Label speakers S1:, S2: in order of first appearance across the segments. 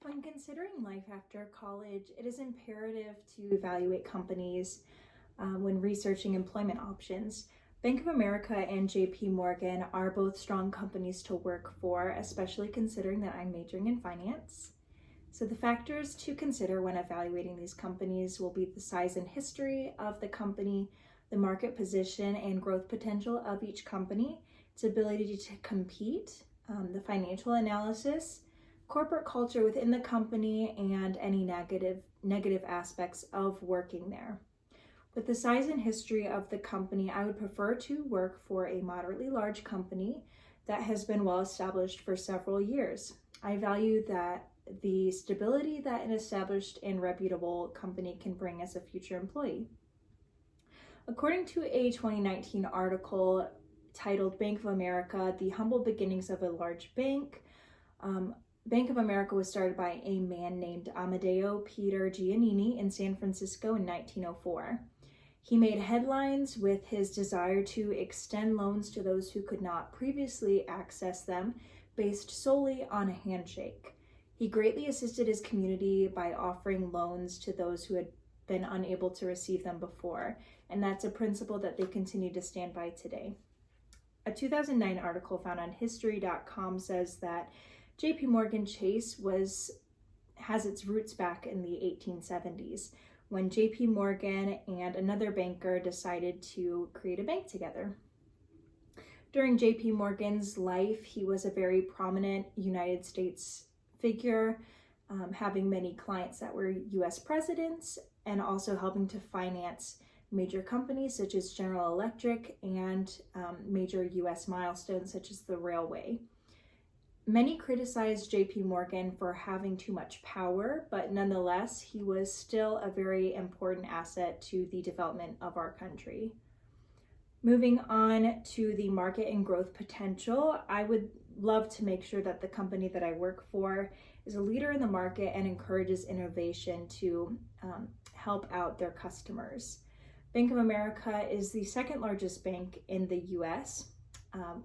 S1: When considering life after college, it is imperative to evaluate companies when researching employment options. Bank of America and JP Morgan are both strong companies to work for, especially considering that I'm majoring in finance. So the factors to consider when evaluating these companies will be the size and history of the company, the market position and growth potential of each company, its ability to compete, the financial analysis, corporate culture within the company, and any negative aspects of working there. With the size and history of the company, I would prefer to work for a moderately large company that has been well established for several years. I value that the stability that an established and reputable company can bring as a future employee. According to a 2019 article titled Bank of America, The Humble Beginnings of a Large Bank, Bank of America was started by a man named Amedeo Peter Giannini in San Francisco in 1904. He made headlines with his desire to extend loans to those who could not previously access them, based solely on a handshake. He greatly assisted his community by offering loans to those who had been unable to receive them before, and that's a principle that they continue to stand by today. A 2009 article found on history.com says that JP Morgan Chase has its roots back in the 1870s when JP Morgan and another banker decided to create a bank together. During JP Morgan's life, he was a very prominent United States figure, having many clients that were US presidents and also helping to finance major companies such as General Electric and major US milestones such as the railway. Many criticized JP Morgan for having too much power, but nonetheless, he was still a very important asset to the development of our country. Moving on to the market and growth potential, I would love to make sure that the company that I work for is a leader in the market and encourages innovation to help out their customers. Bank of America is the second largest bank in the US,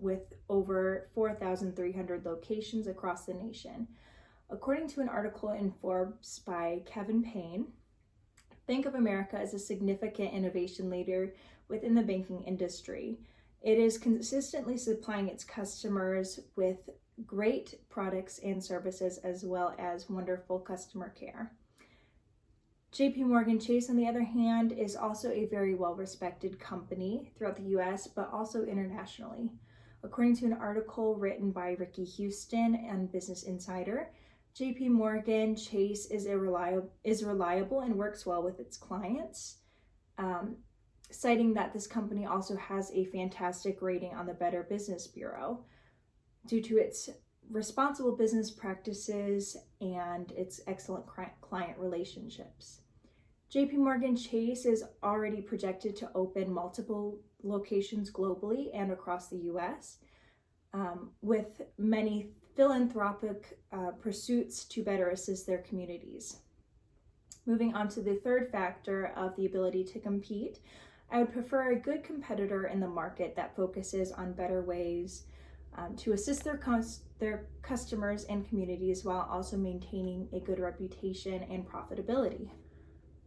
S1: with over 4,300 locations across the nation. According to an article in Forbes by Kevin Payne, Bank of America is a significant innovation leader within the banking industry. It is consistently supplying its customers with great products and services as well as wonderful customer care. JP Morgan Chase, on the other hand, is also a very well-respected company throughout the US, but also internationally. According to an article written by Ricky Houston and Business Insider, JP Morgan Chase is reliable and works well with its clients, citing that this company also has a fantastic rating on the Better Business Bureau due to its responsible business practices and its excellent client relationships. JP Morgan Chase is already projected to open multiple locations globally and across the US, with many philanthropic pursuits to better assist their communities. Moving on to the third factor of the ability to compete, I would prefer a good competitor in the market that focuses on better ways to assist their customers and communities while also maintaining a good reputation and profitability.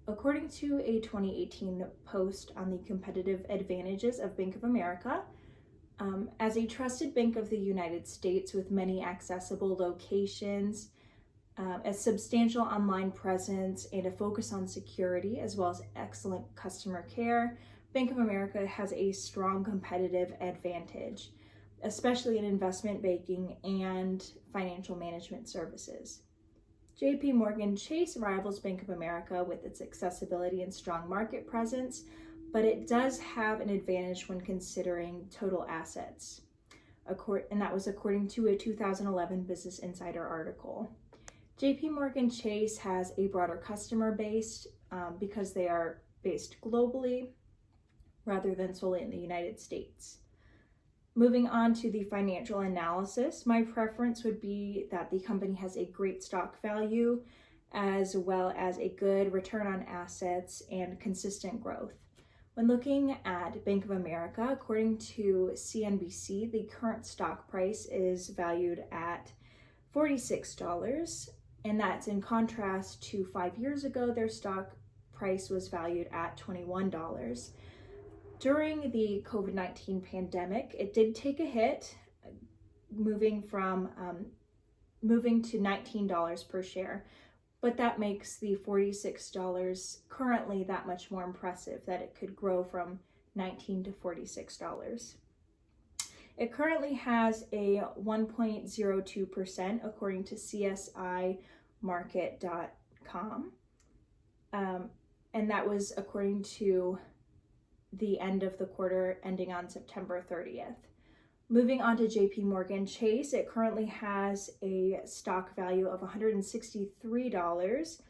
S1: According to a 2018 post on the competitive advantages of Bank of America, as a trusted bank of the United States with many accessible locations, a substantial online presence, and a focus on security, as well as excellent customer care, Bank of America has a strong competitive advantage, especially in investment banking and financial management services. JP Morgan Chase rivals Bank of America with its accessibility and strong market presence, but it does have an advantage when considering total assets, and that was according to a 2011 Business Insider article. JP Morgan Chase has a broader customer base because they are based globally rather than solely in the United States. Moving on to the financial analysis, my preference would be that the company has a great stock value as well as a good return on assets and consistent growth. When looking at Bank of America, according to CNBC, the current stock price is valued at $46, And that's in contrast to 5 years ago, their stock price was valued at $21. During the COVID-19 pandemic, it did take a hit, moving to $19 per share, but that makes the $46 currently that much more impressive, that it could grow from $19 to $46. It currently has a 1.02% according to CSImarket.com, and that was according to the end of the quarter ending on September 30th. Moving on to JP Morgan Chase, it currently has a stock value of $163,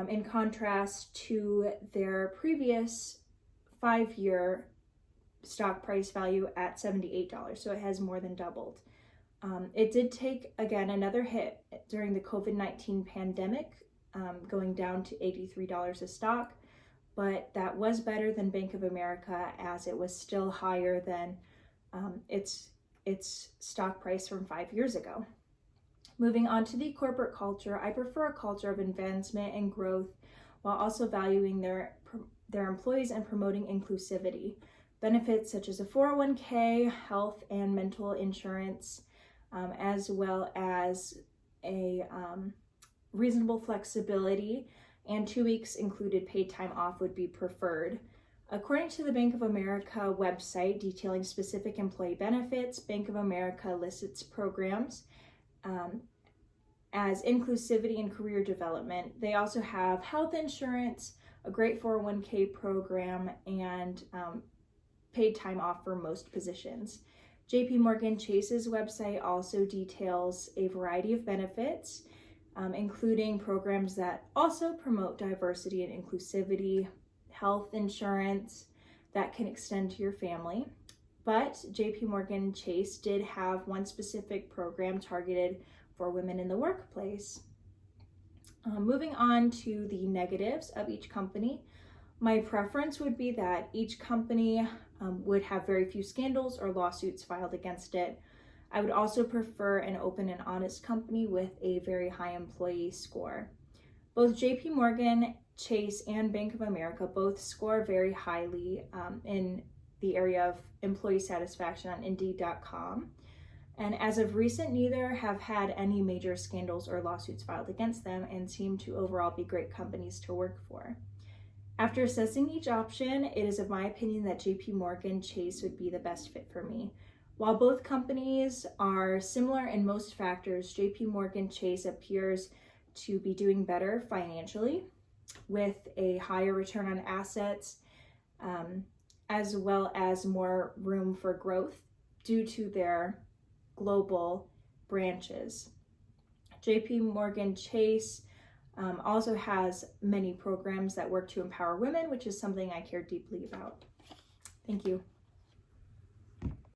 S1: in contrast to their previous 5-year stock price value at $78, so it has more than doubled. It did take, again, another hit during the COVID-19 pandemic, going down to $83 a stock, but that was better than Bank of America, as it was still higher than its stock price from 5 years ago. Moving on to the corporate culture, I prefer a culture of advancement and growth while also valuing their employees and promoting inclusivity. Benefits such as a 401k, health and mental insurance, as well as a reasonable flexibility, and 2 weeks included paid time off would be preferred. According to the Bank of America website detailing specific employee benefits, Bank of America lists its programs as inclusivity and career development. They also have health insurance, a great 401k program, and paid time off for most positions. JP Morgan Chase's website also details a variety of benefits, including programs that also promote diversity and inclusivity, health insurance that can extend to your family. But JP Morgan Chase did have one specific program targeted for women in the workplace. Moving on to the negatives of each company, my preference would be that each company would have very few scandals or lawsuits filed against it. I would also prefer an open and honest company with a very high employee score. Both JP Morgan Chase and Bank of America both score very highly in the area of employee satisfaction on Indeed.com. And as of recent, neither have had any major scandals or lawsuits filed against them and seem to overall be great companies to work for. After assessing each option, it is of my opinion that JP Morgan Chase would be the best fit for me. While both companies are similar in most factors, JP Morgan Chase appears to be doing better financially, with a higher return on assets, as well as more room for growth due to their global branches. JP Morgan Chase also has many programs that work to empower women, which is something I care deeply about. Thank you.